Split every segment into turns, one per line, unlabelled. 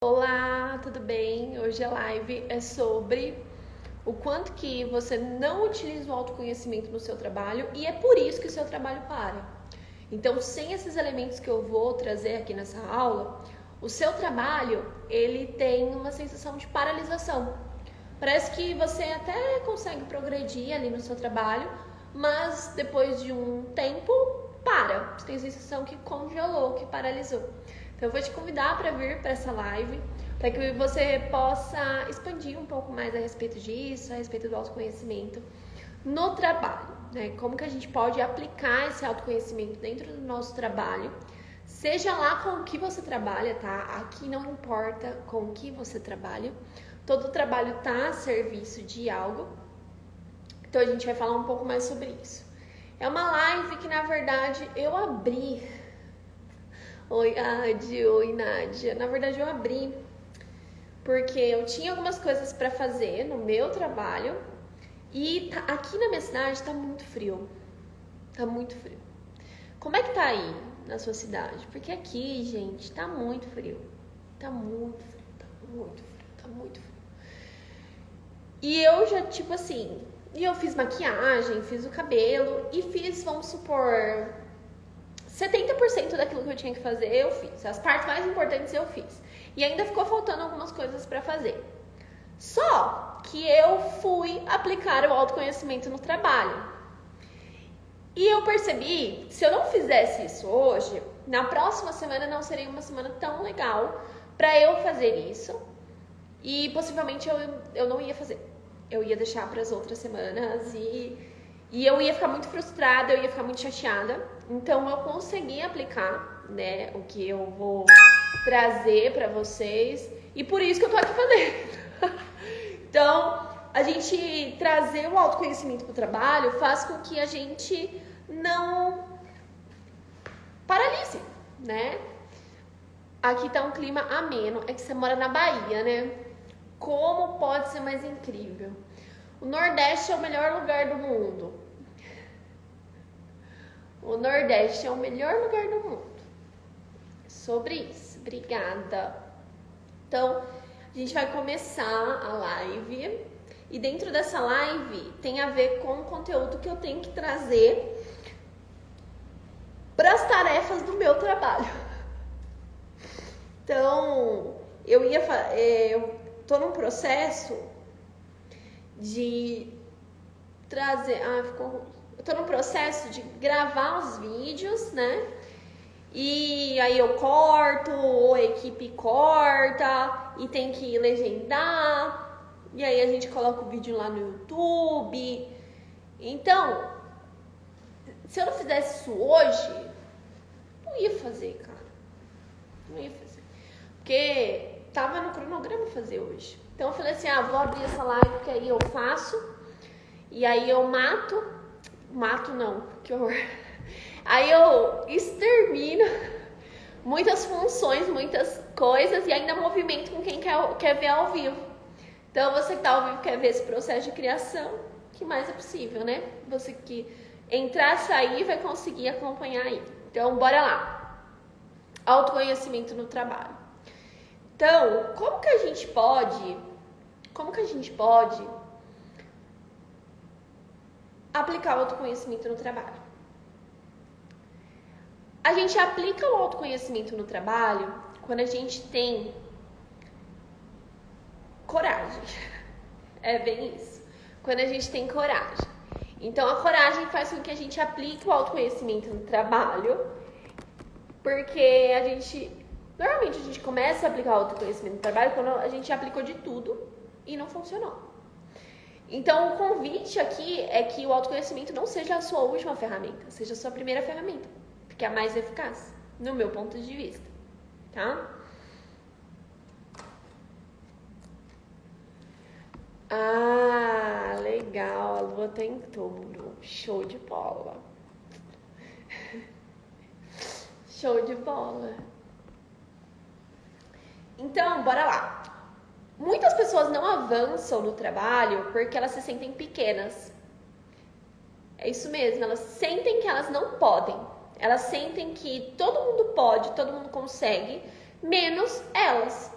Olá, tudo bem? Hoje a live é sobre o quanto que você não utiliza o autoconhecimento no seu trabalho e é por isso que o seu trabalho para. Então, sem esses elementos que eu vou trazer aqui nessa aula, o seu trabalho, ele tem uma sensação de paralisação. Parece que você até consegue progredir ali no seu trabalho, mas depois de um tempo, para. Você tem a sensação que congelou, que paralisou. Então eu vou te convidar para vir para essa live, para que você possa expandir um pouco mais a respeito disso, a respeito do autoconhecimento no trabalho, né? Como que a gente pode aplicar esse autoconhecimento dentro do nosso trabalho, seja lá com o que você trabalha, tá? Aqui não importa com o que você trabalha, todo trabalho tá a serviço de algo. Então a gente vai falar um pouco mais sobre isso. É uma live que na verdade eu abri. Oi, Adi, oi, Nádia. Na verdade, eu abri porque eu tinha algumas coisas para fazer no meu trabalho e aqui na minha cidade tá muito frio. Tá muito frio. Como é que tá aí na sua cidade? Porque aqui, gente, tá muito frio. Tá muito frio, tá muito frio, tá muito frio. E eu já, tipo assim, eu fiz maquiagem, fiz o cabelo e fiz, vamos supor, 70% daquilo que eu tinha que fazer eu fiz. As partes mais importantes eu fiz. E ainda ficou faltando algumas coisas para fazer. Só que eu fui aplicar o autoconhecimento no trabalho. E eu percebi que se eu não fizesse isso hoje, na próxima semana não seria uma semana tão legal para eu fazer isso. E possivelmente eu não ia fazer. Eu ia deixar para as outras semanas e eu ia ficar muito frustrada, eu ia ficar muito chateada. Então eu consegui aplicar, né, o que eu vou trazer para vocês. E por isso que eu tô aqui fazendo. Então, a gente trazer o autoconhecimento pro trabalho faz com que a gente não paralise, né? Aqui tá um clima ameno. É que você mora na Bahia, né? Como pode ser mais incrível? O Nordeste é o melhor lugar do mundo. O Nordeste é o melhor lugar do mundo. Sobre isso. Obrigada. Então, a gente vai começar a live. E dentro dessa live tem a ver com o conteúdo que eu tenho que trazer para as tarefas do meu trabalho. Então, eu tô num processo de trazer... ficou ruim. Eu tô no processo de gravar os vídeos, né? E aí eu corto, ou a equipe corta, e tem que legendar. E aí a gente coloca o vídeo lá no YouTube. Então, se eu não fizesse isso hoje, não ia fazer, cara. Não ia fazer. Porque tava no cronograma fazer hoje. Então eu falei assim, vou abrir essa live que aí eu faço. E aí eu mato não, que horror. Aí eu extermino muitas funções, muitas coisas e ainda movimento com quem quer ver ao vivo. Então você que tá ao vivo quer ver esse processo de criação, que mais é possível, né? Você que entrar, sair, vai conseguir acompanhar aí. Então bora lá. Autoconhecimento no trabalho. Então, como que a gente pode aplicar o autoconhecimento no trabalho? A gente aplica o autoconhecimento no trabalho quando a gente tem coragem. É bem isso. Quando a gente tem coragem. Então, a coragem faz com que a gente aplique o autoconhecimento no trabalho, porque normalmente a gente começa a aplicar o autoconhecimento no trabalho quando a gente aplicou de tudo e não funcionou. Então, o convite aqui é que o autoconhecimento não seja a sua última ferramenta, seja a sua primeira ferramenta, porque é a mais eficaz, no meu ponto de vista, tá? Legal, a lua tá em touro, show de bola. Show de bola. Então, bora lá. Muitas pessoas não avançam no trabalho porque elas se sentem pequenas. É isso mesmo, elas sentem que elas não podem. Elas sentem que todo mundo pode, todo mundo consegue, menos elas.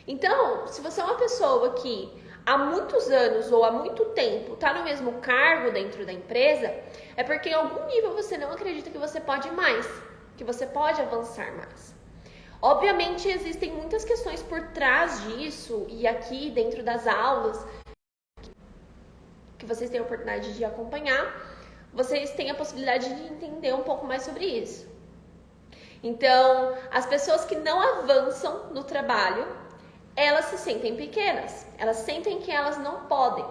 Então, se você é uma pessoa que há muitos anos ou há muito tempo está no mesmo cargo dentro da empresa, é porque em algum nível você não acredita que você pode mais, que você pode avançar mais. Obviamente, existem muitas questões por trás disso, e aqui dentro das aulas que vocês têm a oportunidade de acompanhar, vocês têm a possibilidade de entender um pouco mais sobre isso. Então, as pessoas que não avançam no trabalho, elas se sentem pequenas, elas sentem que elas não podem,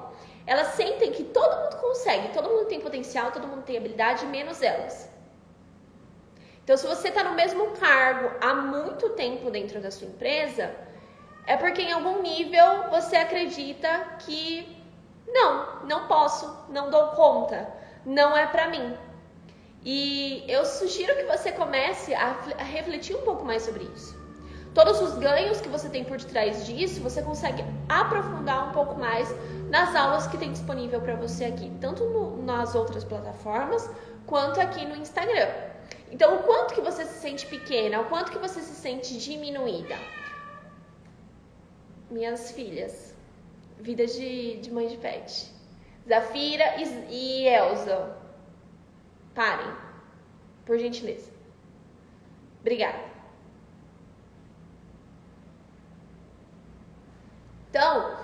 elas sentem que todo mundo consegue, todo mundo tem potencial, todo mundo tem habilidade, menos elas. Então, se você está no mesmo cargo há muito tempo dentro da sua empresa, é porque em algum nível você acredita que não posso, não dou conta, não é pra mim. E eu sugiro que você comece a refletir um pouco mais sobre isso. Todos os ganhos que você tem por detrás disso, você consegue aprofundar um pouco mais nas aulas que tem disponível para você aqui, tanto nas outras plataformas, quanto aqui no Instagram. Então, o quanto que você se sente pequena, o quanto que você se sente diminuída. Minhas filhas, vida de mãe de pet. Zafira e Elza, parem, por gentileza. Obrigada. Então,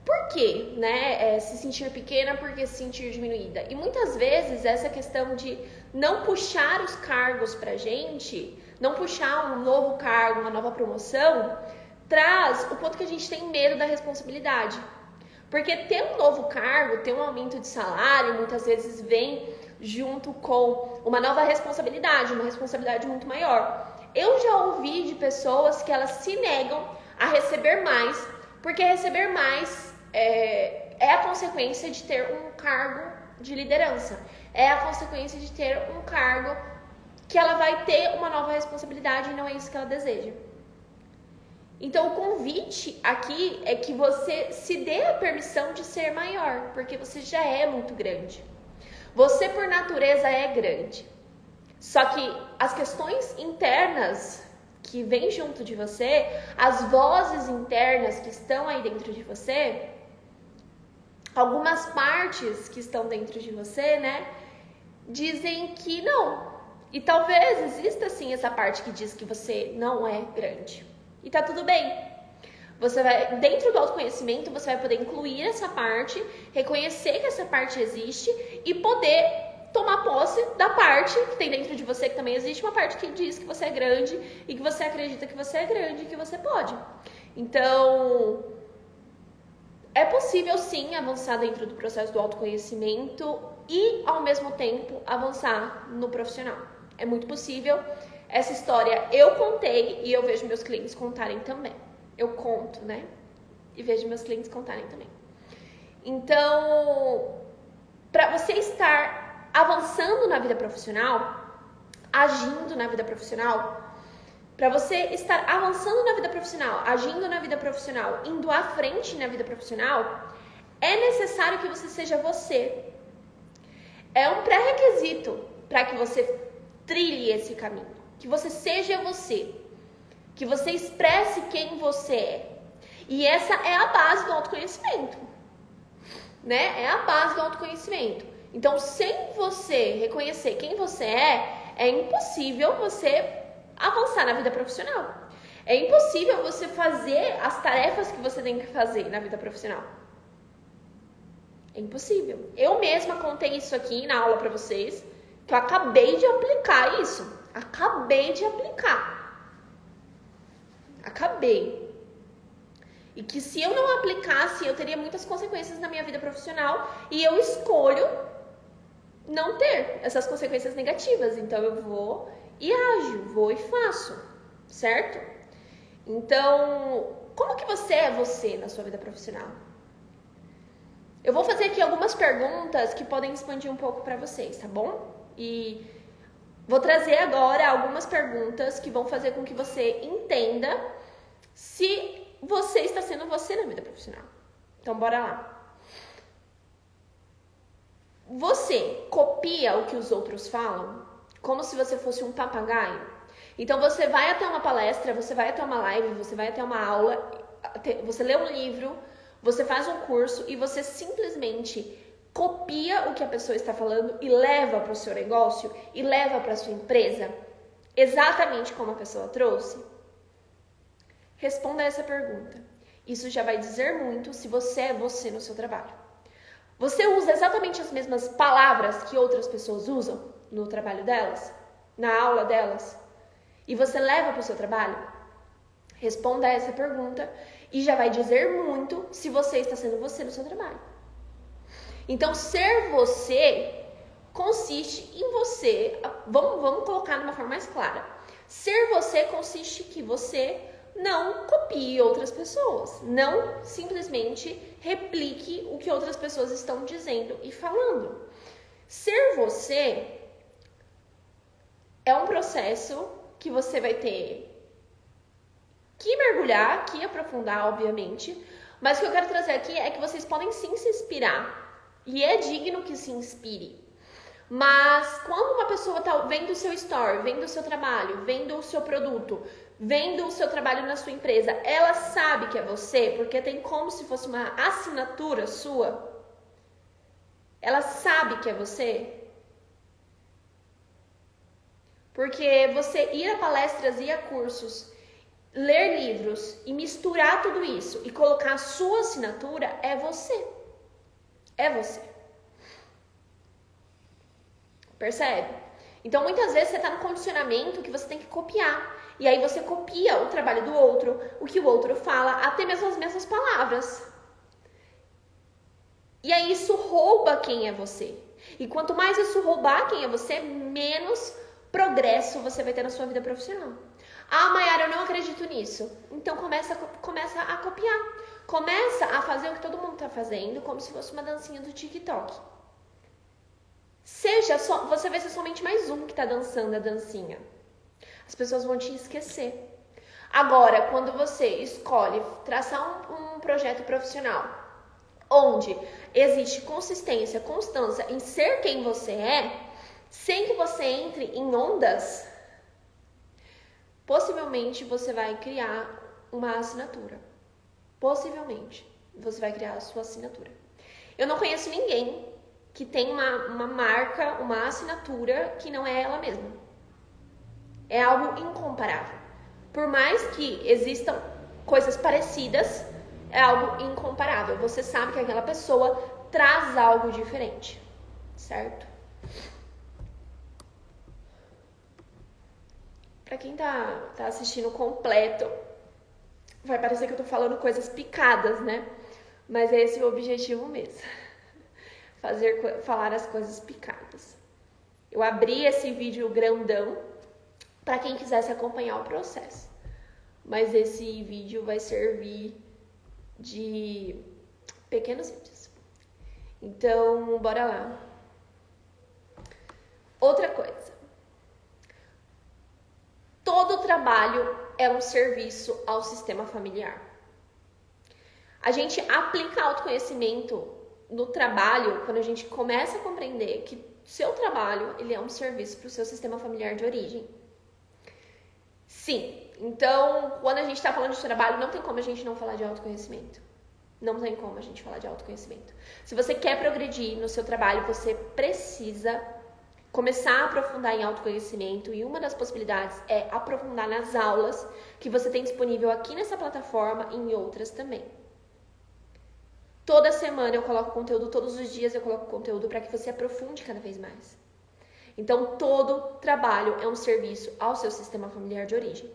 por que, né, se sentir pequena, por que se sentir diminuída? E muitas vezes essa questão de não puxar os cargos pra gente, não puxar um novo cargo, uma nova promoção, traz o quanto que a gente tem medo da responsabilidade. Porque ter um novo cargo, ter um aumento de salário, muitas vezes vem junto com uma nova responsabilidade, uma responsabilidade muito maior. Eu já ouvi de pessoas que elas se negam a receber mais, porque receber mais é a consequência de ter um cargo de liderança, é a consequência de ter um cargo que ela vai ter uma nova responsabilidade e não é isso que ela deseja. Então, o convite aqui é que você se dê a permissão de ser maior, porque você já é muito grande. Você, por natureza, é grande. Só que as questões internas que vêm junto de você, as vozes internas que estão aí dentro de você, algumas partes que estão dentro de você, né, dizem que não. E talvez exista sim essa parte que diz que você não é grande. E tá tudo bem. Você vai, dentro do autoconhecimento, você vai poder incluir essa parte, reconhecer que essa parte existe e poder tomar posse da parte que tem dentro de você, que também existe uma parte que diz que você é grande e que você acredita que você é grande e que você pode. Então, é possível sim avançar dentro do processo do autoconhecimento e, ao mesmo tempo, avançar no profissional. É muito possível. Essa história eu contei e eu vejo meus clientes contarem também. Eu conto, né? E vejo meus clientes contarem também. Então, para você estar avançando na vida profissional, agindo na vida profissional, para você estar avançando na vida profissional, agindo na vida profissional, indo à frente na vida profissional, é necessário que você seja você. É um pré-requisito para que você trilhe esse caminho. Que você seja você, que você expresse quem você é. E essa é a base do autoconhecimento, né? É a base do autoconhecimento. Então, sem você reconhecer quem você é impossível você avançar na vida profissional. É impossível você fazer as tarefas que você tem que fazer na vida profissional. É impossível. Eu mesma contei isso aqui na aula pra vocês, que eu acabei de aplicar isso. Acabei de aplicar. Acabei. E que se eu não aplicasse, eu teria muitas consequências na minha vida profissional e eu escolho não ter essas consequências negativas. Então eu vou e ajo, vou e faço, certo? Então, como que você é você na sua vida profissional? Eu vou fazer aqui algumas perguntas que podem expandir um pouco para vocês, tá bom? E vou trazer agora algumas perguntas que vão fazer com que você entenda se você está sendo você na vida profissional. Então, bora lá. Você copia o que os outros falam? Como se você fosse um papagaio? Então você vai até uma palestra, você vai até uma live, você vai até uma aula, você lê um livro, você faz um curso e você simplesmente copia o que a pessoa está falando e leva para o seu negócio e leva para a sua empresa, exatamente como a pessoa trouxe? Responda essa pergunta. Isso já vai dizer muito se você é você no seu trabalho. Você usa exatamente as mesmas palavras que outras pessoas usam no trabalho delas, na aula delas, e você leva para o seu trabalho? Responda essa pergunta e já vai dizer muito se você está sendo você no seu trabalho. Então, ser você consiste em você, vamos colocar de uma forma mais clara. Ser você consiste que você não copie outras pessoas, não simplesmente replique o que outras pessoas estão dizendo e falando. Ser você é um processo que você vai ter que mergulhar, que aprofundar, obviamente, mas o que eu quero trazer aqui é que vocês podem sim se inspirar, e é digno que se inspire. Mas quando uma pessoa está vendo o seu story, vendo o seu trabalho, vendo o seu produto, vendo o seu trabalho na sua empresa, ela sabe que é você, porque tem como se fosse uma assinatura sua. Ela sabe que é você. Porque você ir a palestras, ir a cursos, ler livros e misturar tudo isso e colocar a sua assinatura é você. É você. Percebe? Então, muitas vezes você está no condicionamento que você tem que copiar. E aí você copia o trabalho do outro, o que o outro fala, até mesmo as mesmas palavras. E aí isso rouba quem é você. E quanto mais isso roubar quem é você, menos progresso você vai ter na sua vida profissional. Ah, Mayara, eu não acredito nisso. Então começa a copiar. Começa a fazer o que todo mundo está fazendo, como se fosse uma dancinha do TikTok. Você vai ser somente mais um que está dançando a dancinha. As pessoas vão te esquecer. Agora, quando você escolhe traçar um projeto profissional, onde existe consistência, constância em ser quem você é, sem que você entre em ondas, possivelmente você vai criar uma assinatura. Possivelmente você vai criar a sua assinatura. Eu não conheço ninguém que tem uma marca, uma assinatura que não é ela mesma. É algo incomparável. Por mais que existam coisas parecidas, é algo incomparável. Você sabe que aquela pessoa traz algo diferente, certo? Pra quem tá assistindo completo, vai parecer que eu tô falando coisas picadas, né? Mas é esse o objetivo mesmo. Falar as coisas picadas. Eu abri esse vídeo grandão para quem quisesse acompanhar o processo. Mas esse vídeo vai servir de pequenos vídeos. Então, bora lá. Outra coisa. Todo trabalho é um serviço ao sistema familiar. A gente aplica autoconhecimento no trabalho quando a gente começa a compreender que seu trabalho ele é um serviço para o seu sistema familiar de origem. Sim, então quando a gente está falando de trabalho, não tem como a gente não falar de autoconhecimento. Não tem como a gente falar de autoconhecimento. Se você quer progredir no seu trabalho, você precisa começar a aprofundar em autoconhecimento, e uma das possibilidades é aprofundar nas aulas que você tem disponível aqui nessa plataforma e em outras também. Toda semana eu coloco conteúdo, todos os dias eu coloco conteúdo para que você aprofunde cada vez mais. Então, todo trabalho é um serviço ao seu sistema familiar de origem.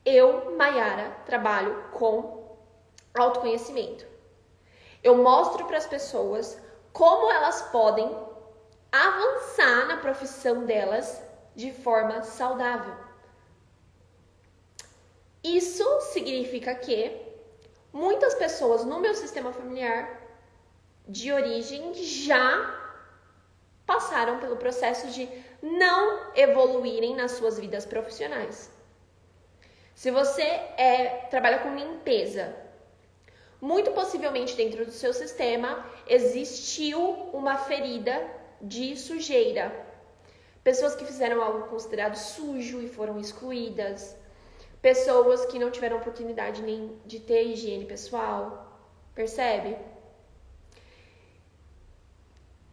Eu, Mayara, trabalho com autoconhecimento. Eu mostro para as pessoas como elas podem avançar na profissão delas de forma saudável. Isso significa que muitas pessoas no meu sistema familiar de origem já passaram pelo processo de não evoluírem nas suas vidas profissionais. Se você trabalha com limpeza, muito possivelmente dentro do seu sistema existiu uma ferida de sujeira. pessoas que fizeram algo considerado sujo e foram excluídas, pessoas que não tiveram oportunidade nem de ter higiene pessoal, percebe?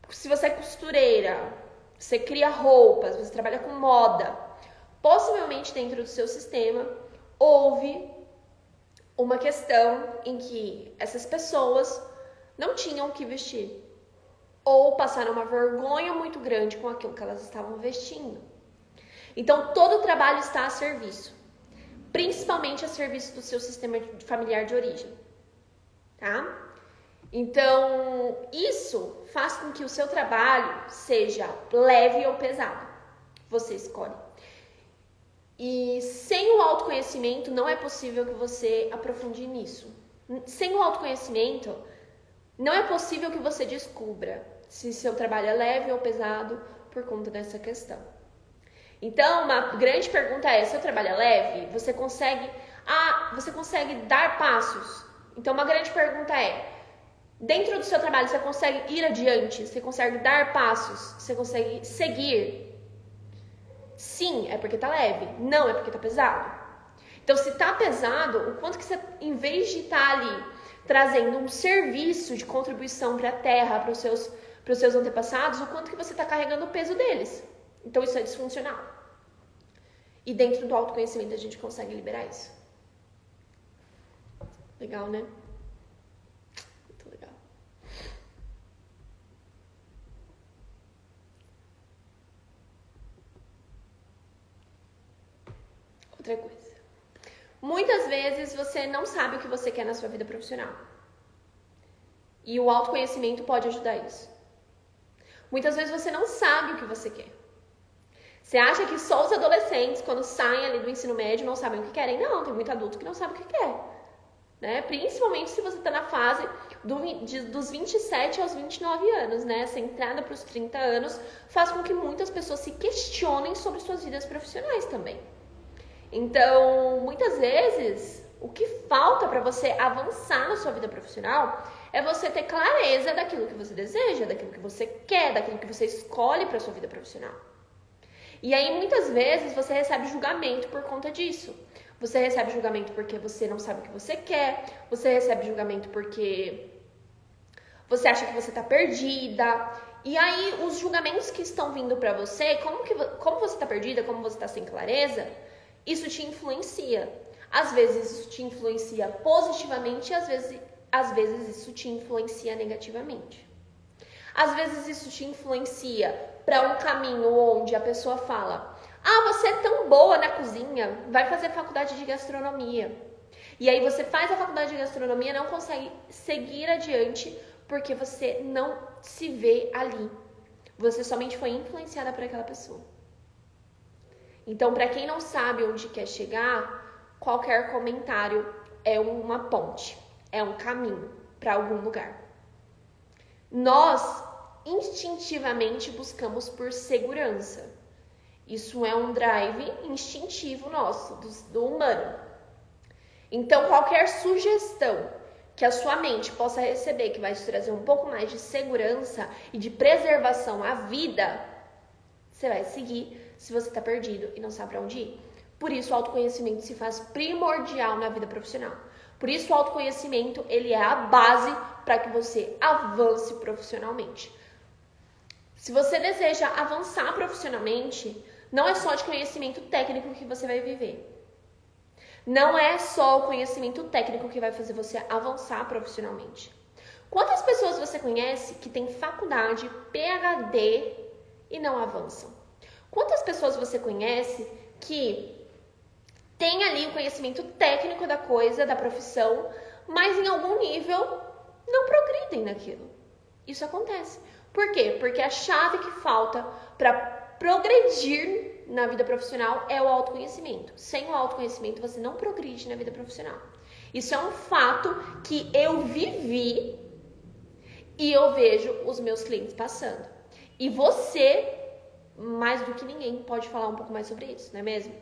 Se você é costureira, você cria roupas, você trabalha com moda, possivelmente dentro do seu sistema houve uma questão em que essas pessoas não tinham o que vestir ou passaram uma vergonha muito grande com aquilo que elas estavam vestindo. Então, todo o trabalho está a serviço, principalmente a serviço do seu sistema familiar de origem, tá? Então, isso faz com que o seu trabalho seja leve ou pesado. Você escolhe. E sem o autoconhecimento, não é possível que você aprofunde nisso. Sem o autoconhecimento, não é possível que você descubra se seu trabalho é leve ou pesado por conta dessa questão. Então, uma grande pergunta é, seu trabalho é leve? Você consegue dar passos? Então, uma grande pergunta é, dentro do seu trabalho, você consegue ir adiante? Você consegue dar passos? Você consegue seguir? Sim, é porque tá leve. Não, é porque tá pesado. Então, se tá pesado, o quanto que você, em vez de estar ali trazendo um serviço de contribuição para a terra, para os seus antepassados, o quanto que você tá carregando o peso deles. Então, isso é disfuncional. E dentro do autoconhecimento, a gente consegue liberar isso. Legal, né? Muito legal. Outra coisa. Muitas vezes você não sabe o que você quer na sua vida profissional. E o autoconhecimento pode ajudar isso. Muitas vezes você não sabe o que você quer. Você acha que só os adolescentes, quando saem ali do ensino médio, não sabem o que querem? Não, tem muito adulto que não sabe o que quer. Né? Principalmente se você está na fase dos 27 aos 29 anos, né? Essa entrada para os 30 anos faz com que muitas pessoas se questionem sobre suas vidas profissionais também. Então, muitas vezes, o que falta para você avançar na sua vida profissional é você ter clareza daquilo que você deseja, daquilo que você quer, daquilo que você escolhe para sua vida profissional. E aí, muitas vezes, você recebe julgamento por conta disso. Você recebe julgamento porque você não sabe o que você quer, você recebe julgamento porque você acha que você está perdida. E aí, os julgamentos que estão vindo para você, como você está perdida, como você está sem clareza, isso te influencia. Às vezes isso te influencia positivamente e às vezes isso te influencia negativamente. Às vezes isso te influencia para um caminho onde a pessoa fala: ah, você é tão boa na cozinha, vai fazer faculdade de gastronomia. E aí você faz a faculdade de gastronomia e não consegue seguir adiante porque você não se vê ali. Você somente foi influenciada por aquela pessoa. Então, para quem não sabe onde quer chegar, qualquer comentário é uma ponte, é um caminho para algum lugar. Nós instintivamente buscamos por segurança. Isso é um drive instintivo nosso, do humano. Então, qualquer sugestão que a sua mente possa receber, que vai te trazer um pouco mais de segurança e de preservação à vida, você vai seguir se você está perdido e não sabe para onde ir. Por isso, o autoconhecimento se faz primordial na vida profissional. Por isso, o autoconhecimento ele é a base para que você avance profissionalmente. Se você deseja avançar profissionalmente, não é só de conhecimento técnico que você vai viver. Não é só o conhecimento técnico que vai fazer você avançar profissionalmente. Quantas pessoas você conhece que têm faculdade, PhD e não avançam? Quantas pessoas você conhece que tem ali o conhecimento técnico da coisa, da profissão, mas em algum nível não progridem naquilo? Isso acontece. Por quê? Porque a chave que falta para progredir na vida profissional é o autoconhecimento. Sem o autoconhecimento, você não progride na vida profissional. Isso é um fato que eu vivi e eu vejo os meus clientes passando. E você, mais do que ninguém, pode falar um pouco mais sobre isso, não é mesmo?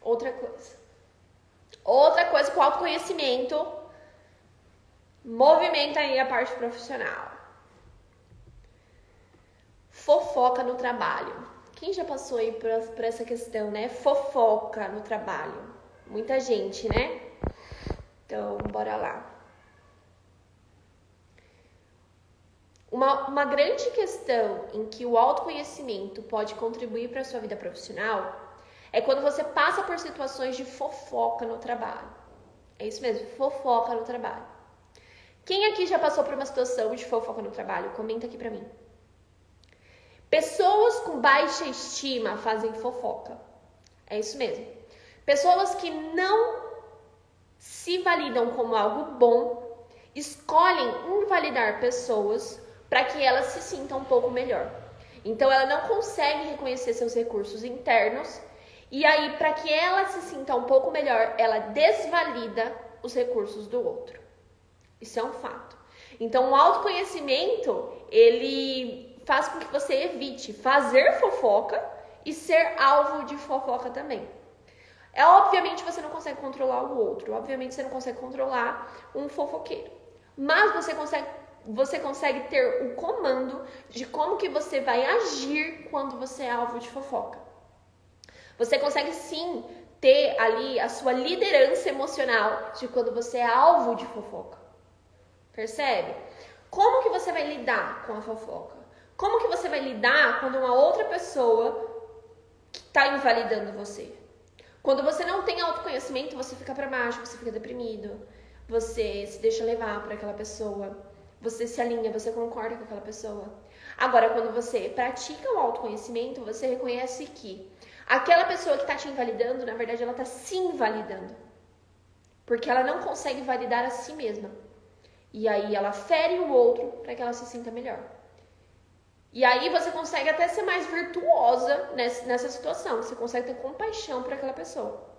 Outra coisa com o autoconhecimento Movimenta aí a parte profissional. Fofoca no trabalho. Quem já passou aí por essa questão, né? Fofoca no trabalho. Muita gente, né? Então, bora lá. Uma grande questão em que o autoconhecimento pode contribuir para a sua vida profissional é quando você passa por situações de fofoca no trabalho. É isso mesmo, fofoca no trabalho. Quem aqui já passou por uma situação de fofoca no trabalho? Comenta aqui pra mim. Pessoas com baixa estima fazem fofoca. É isso mesmo. Pessoas que não se validam como algo bom, escolhem invalidar pessoas para que elas se sintam um pouco melhor. Então ela não consegue reconhecer seus recursos internos e aí para que ela se sinta um pouco melhor, ela desvalida os recursos do outro. Isso é um fato. Então o autoconhecimento, ele faz com que você evite fazer fofoca e ser alvo de fofoca também. Obviamente você não consegue controlar o outro, obviamente você não consegue controlar um fofoqueiro, mas você consegue ter o comando de como que você vai agir quando você é alvo de fofoca. Você consegue sim ter ali a sua liderança emocional de quando você é alvo de fofoca. Percebe? Como que você vai lidar com a fofoca? Como que você vai lidar quando uma outra pessoa está invalidando você? Quando você não tem autoconhecimento, você fica para baixo, você fica deprimido, você se deixa levar por aquela pessoa, você se alinha, você concorda com aquela pessoa. Agora, quando você pratica o autoconhecimento, você reconhece que aquela pessoa que está te invalidando, na verdade, ela está se invalidando. Porque ela não consegue validar a si mesma. E aí ela fere o outro para que ela se sinta melhor. E aí você consegue até ser mais virtuosa nessa situação. Você consegue ter compaixão por aquela pessoa.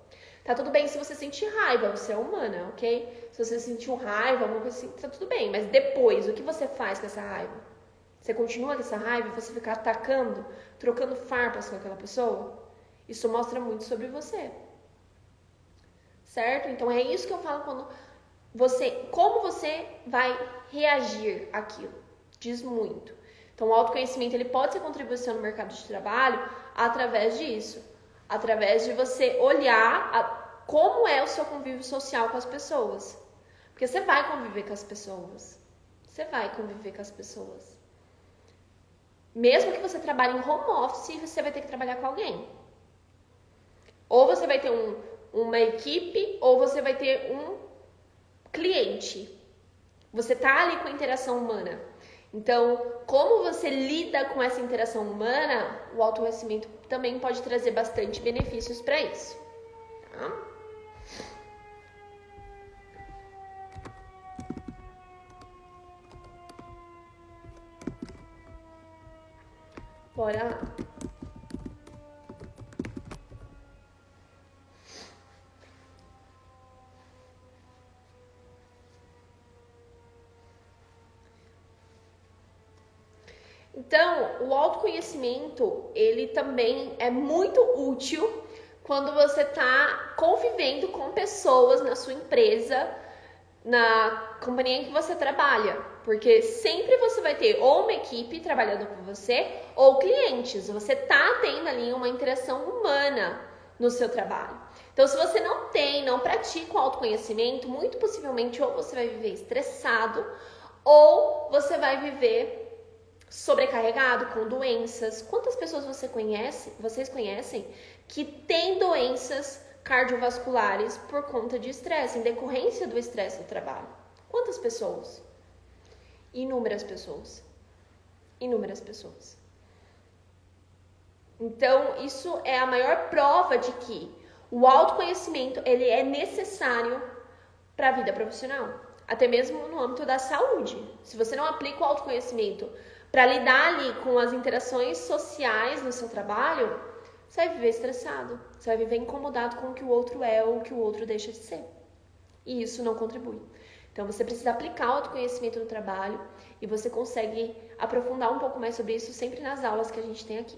Tá tudo bem se você sentir raiva, você é humana, ok? Se você sentiu raiva, alguma coisa assim, tá tudo bem. Mas depois, o que você faz com essa raiva? Você continua com essa raiva e você fica atacando, trocando farpas com aquela pessoa? Isso mostra muito sobre você. Certo? Então é isso que eu falo quando como você vai reagir àquilo. Diz muito. Então, o autoconhecimento ele pode ser contribuição no mercado de trabalho através disso. Através de você olhar como é o seu convívio social com as pessoas. Porque você vai conviver com as pessoas. Você vai conviver com as pessoas. Mesmo que você trabalhe em home office, você vai ter que trabalhar com alguém. Ou você vai ter uma equipe, ou você vai ter um cliente. Você tá ali com a interação humana. Então, como você lida com essa interação humana, o autoconhecimento também pode trazer bastante benefícios para isso. Tá? Bora lá. Então, o autoconhecimento, ele também é muito útil quando você está convivendo com pessoas na sua empresa, na companhia em que você trabalha. Porque sempre você vai ter ou uma equipe trabalhando com você, ou clientes. Você está tendo ali uma interação humana no seu trabalho. Então, se você não pratica o autoconhecimento, muito possivelmente ou você vai viver estressado, ou você vai viver sobrecarregado, com doenças. Quantas pessoas vocês conhecem que têm doenças cardiovasculares por conta de estresse, em decorrência do estresse do trabalho? Quantas pessoas? Inúmeras pessoas. Inúmeras pessoas. Então, isso é a maior prova de que o autoconhecimento ele é necessário para a vida profissional, até mesmo no âmbito da saúde. Se você não aplica o autoconhecimento para lidar ali com as interações sociais no seu trabalho, você vai viver estressado, você vai viver incomodado com o que o outro é ou o que o outro deixa de ser. E isso não contribui. Então você precisa aplicar o autoconhecimento no trabalho e você consegue aprofundar um pouco mais sobre isso sempre nas aulas que a gente tem aqui.